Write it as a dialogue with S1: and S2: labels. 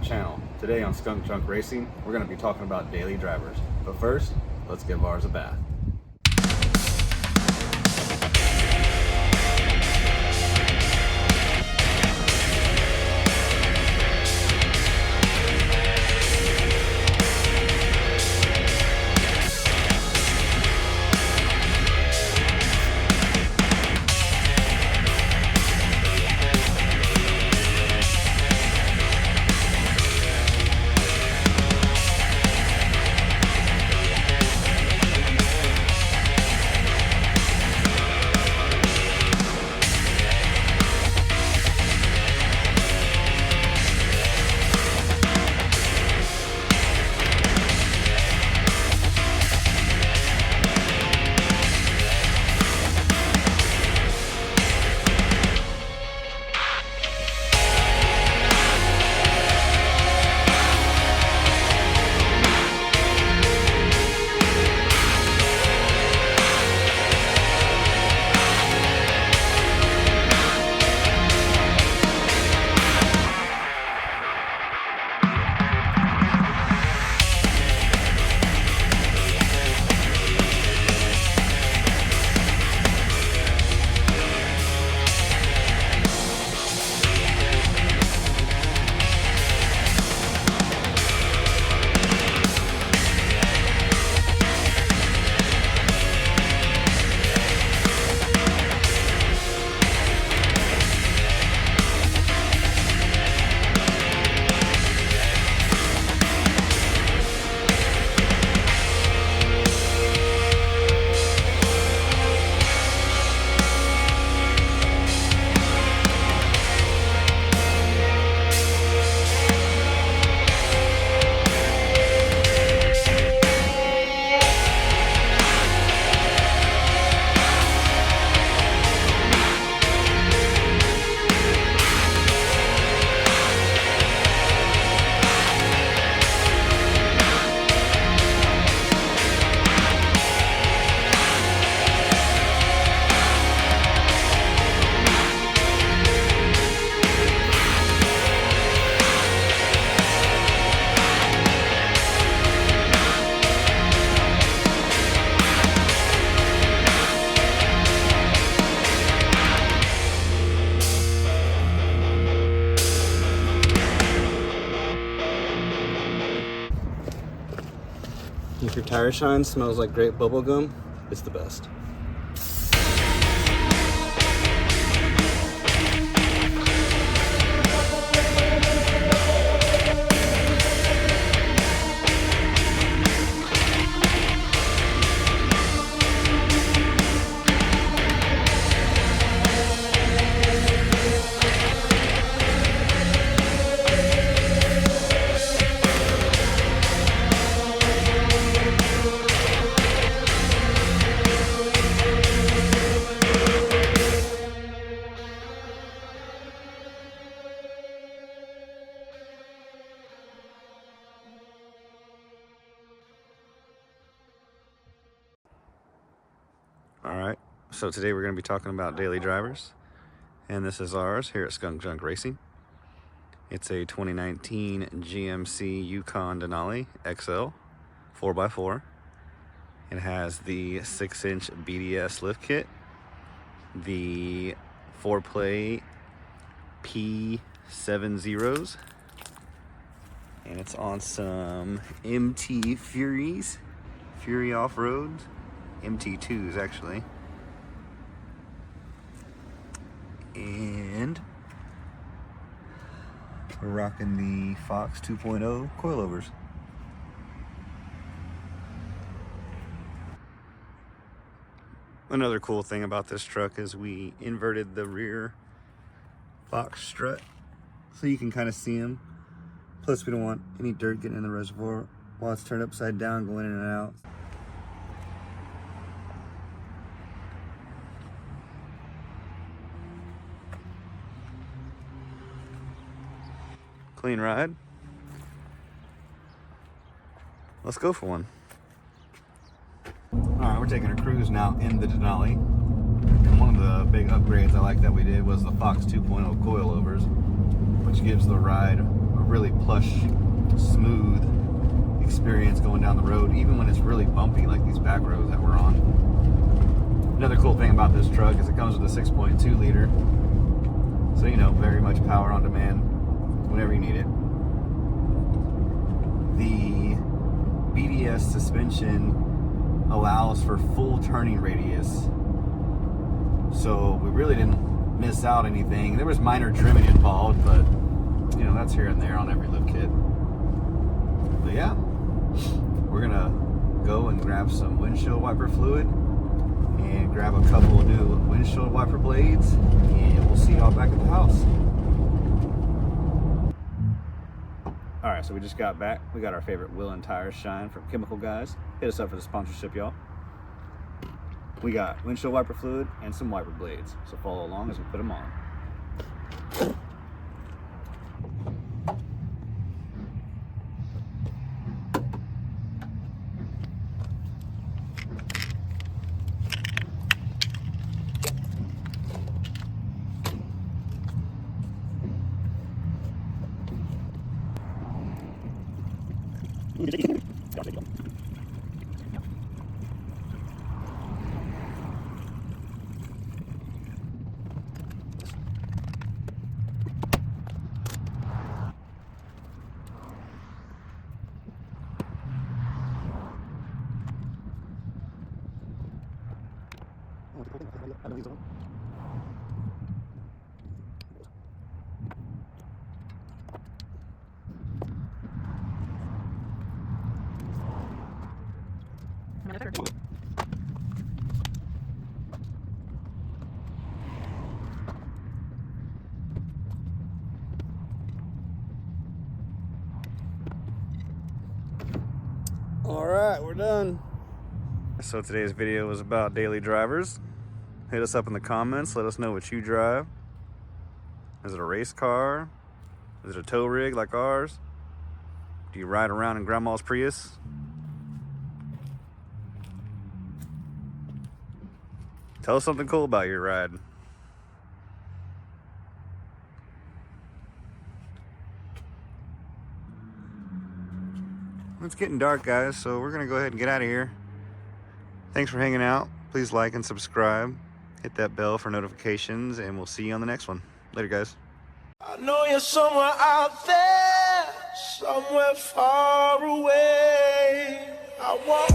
S1: channel. Today on Skunk Junk Racing, we're going to be talking about daily drivers. But first, let's give ours a bath. If your tire shine smells like grape bubble gum, it's the best. Alright, so today we're going to be talking about daily drivers, and this is ours here at Skunk Junk Racing. It's a 2019 GMC Yukon Denali XL 4x4. It has the 6-inch BDS lift kit, the 4-play P70s, and it's on some MT Furies, Fury Off-Roads. MT2s actually, and we're rocking the Fox 2.0 coilovers. Another cool thing about this truck is we inverted the rear box strut so you can kind of see them. Plus we don't want any dirt getting in the reservoir while it's turned upside down, going in and out. Clean ride. Let's go for one. Alright, we're taking a cruise now in the Denali. And one of the big upgrades I like that we did was the Fox 2.0 coilovers, which gives the ride a really plush, smooth experience going down the road, even when it's really bumpy like these back roads that we're on. Another cool thing about this truck is it comes with a 6.2 liter, so you know, very much power on demand whenever you need it. The BDS suspension allows for full turning radius, so we really didn't miss out anything. There was minor trimming involved, but you know, that's here and there on every lift kit. But yeah, we're gonna go and grab some windshield wiper fluid and grab a couple of new windshield wiper blades, and we'll see y'all back at the house. All right, so we just got back. We got our favorite wheel and tire shine from Chemical Guys. Hit us up for the sponsorship, y'all. We got windshield wiper fluid and some wiper blades, so follow along as we put them on. All right, we're done. So today's video was about daily drivers. Hit us up in the comments. Let us know what you drive. Is it a race car? Is it a tow rig like ours? Do you ride around in grandma's Prius? Tell us something cool about your ride. It's getting dark, guys, so we're gonna go ahead and get out of here. Thanks for hanging out. Please like and subscribe. Hit that bell for notifications, and we'll see you on the next one. Later, guys.
S2: I know you're somewhere out there, somewhere far away. I want